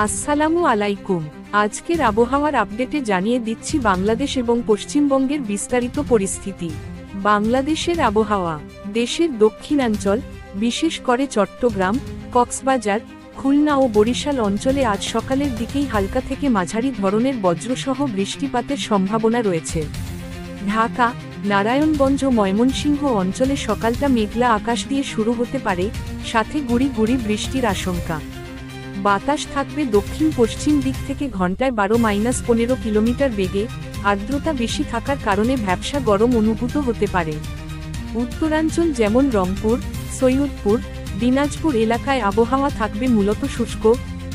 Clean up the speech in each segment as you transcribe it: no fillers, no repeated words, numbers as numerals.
আসসালামু আলাইকুম। আজকের আবহাওয়ার আপডেটে জানিয়ে দিচ্ছি বাংলাদেশ এবং পশ্চিমবঙ্গের বিস্তারিত পরিস্থিতি। বাংলাদেশের আবহাওয়া। দেশের দক্ষিণাঞ্চল, বিশেষ করে চট্টগ্রাম, কক্সবাজার, খুলনা ও বরিশাল অঞ্চলে আজ সকালের দিকেই হালকা থেকে মাঝারি ধরনের বজ্রসহ বৃষ্টিপাতের সম্ভাবনা রয়েছে। ঢাকা, নারায়ণগঞ্জ ও ময়মনসিংহ অঞ্চলে সকালটা মেঘলা আকাশ দিয়ে শুরু হতে পারে, সাথে গুঁড়ি গুঁড়ি বৃষ্টির আশঙ্কা। বাতাস থাকবে দক্ষিণ পশ্চিম দিক থেকে ঘন্টায় 12-15 কিলোমিটার বেগে। আর্দ্রতা বেশি থাকার কারণে ভ্যাপসা গরম অনুভূত হতে পারে। উত্তরাঞ্চল যেমন রংপুর, সৈয়দপুর, দিনাজপুর এলাকায় আবহাওয়া থাকবে মূলত শুষ্ক,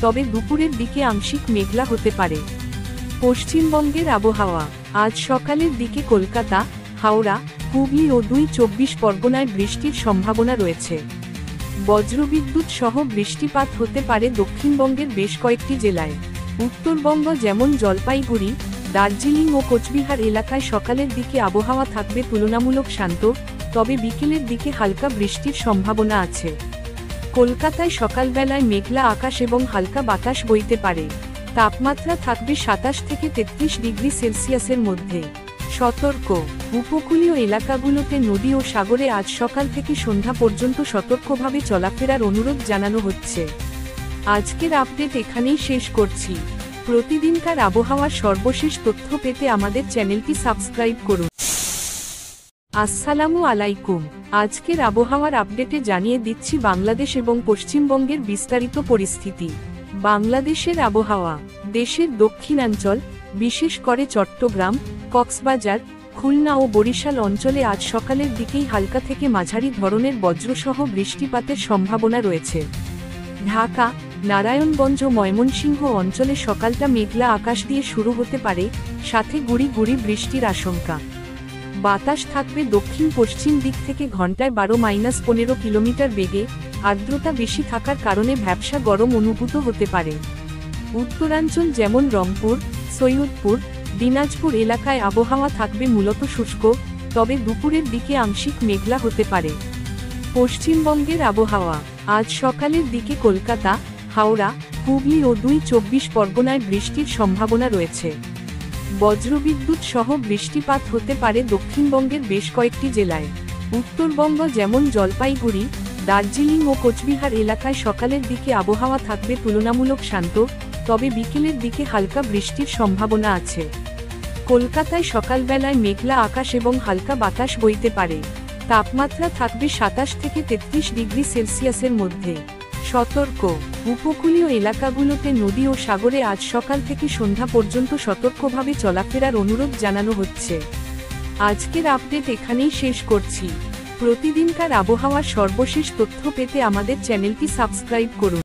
তবে দুপুরের দিকে আংশিক মেঘলা হতে পারে। পশ্চিমবঙ্গের আবহাওয়া। আজ সকালের দিকে কলকাতা, হাওড়া, হুগলি ও 24 পরগনায় বৃষ্টির সম্ভাবনা রয়েছে। বজ্রবিদ্যুৎ সহ বৃষ্টিপাত হতে পারে দক্ষিণবঙ্গের বেশ কয়েকটি জেলায়। উত্তরবঙ্গ যেমন জলপাইগুড়ি, দার্জিলিং ও কোচবিহার এলাকায় সকালের দিকে আবহাওয়া থাকবে তুলনামূলক শান্ত, তবে বিকেলের দিকে হালকা বৃষ্টির সম্ভাবনা আছে। কলকাতায় সকালবেলায় মেঘলা আকাশ এবং হালকা বাতাস বইতে পারে। তাপমাত্রা থাকবে 27 থেকে 33 ডিগ্রি সেলসিয়াসের মধ্যে। সতর্ক। উপকূলীয় এলাকাগুলোতে নদী ও সাগরে আজ সকাল থেকে সন্ধ্যা পর্যন্ত সতর্কভাবে চলাফেরার অনুরোধ জানানো হচ্ছে। আজকের আপডেট এখানেই শেষ করছি। প্রতিদিনকার আবহাওয়ার সর্বশেষ তথ্য পেতে আমাদের চ্যানেলটি সাবস্ক্রাইব করুন। আসসালামু আলাইকুম। আজকের আবহাওয়ার আপডেটে জানিয়ে দিচ্ছি বাংলাদেশ এবং পশ্চিমবঙ্গের বিস্তারিত পরিস্থিতি। বাংলাদেশের আবহাওয়া। দেশের দক্ষিণাঞ্চল, বিশেষ করে চট্টগ্রাম, কক্সবাজার, খুলনা ও বরিশাল অঞ্চলে আজ সকালের দিকেই হালকা থেকে মাঝারি ধরনের বজ্রসহ বৃষ্টিপাতের সম্ভাবনা রয়েছে। ঢাকা, নারায়ণগঞ্জ ও ময়মনসিংহ অঞ্চলে সকালটা মেঘলা আকাশ দিয়ে শুরু হতে পারে, সাথে গুঁড়ি গুঁড়ি বৃষ্টির আশঙ্কা। বাতাস থাকবে দক্ষিণ পশ্চিম দিক থেকে ঘন্টায় 12-15 কিলোমিটার বেগে। আর্দ্রতা বেশি থাকার কারণে ভ্যাপসা গরম অনুভূত হতে পারে। উত্তরাঞ্চল যেমন রংপুর, সৈয়দপুর, দিনাজপুর এলাকায় আবহাওয়া থাকবে মূলত শুষ্ক, তবে দুপুরের দিকে আংশিক মেঘলা হতে পারে। পশ্চিমবঙ্গের আবহাওয়া। আজ সকালের দিকে কলকাতা, হাওড়া, হুগলি ও 24 পরগনায় বৃষ্টির সম্ভাবনা রয়েছে। বজ্রবিদ্যুৎ সহ বৃষ্টিপাত হতে পারে দক্ষিণবঙ্গের বেশ কয়েকটি জেলায়। উত্তরবঙ্গ যেমন জলপাইগুড়ি, দার্জিলিং ও কোচবিহার এলাকায় সকালের দিকে আবহাওয়া থাকবে তুলনামূলক শান্ত, তবে বিকেলের দিকে হালকা বৃষ্টির সম্ভাবনা আছে। কলকাতায় সকালবেলায় মেঘলা আকাশ এবং হালকা বাতাস বইতে পারে। তাপমাত্রা থাকবে 27 থেকে 33 ডিগ্রি সেলসিয়াসের মধ্যে। সতর্ক। উপকূলীয় এলাকাগুলোতে নদী ও সাগরে আজ সকাল থেকে সন্ধ্যা পর্যন্ত সতর্কভাবে চলাফেরার অনুরোধ জানানো হচ্ছে। আজকের আপডেট এখানেই শেষ করছি। প্রতিদিনকার আবহাওয়ার সর্বশেষ তথ্য পেতে আমাদের চ্যানেলটি সাবস্ক্রাইব করুন।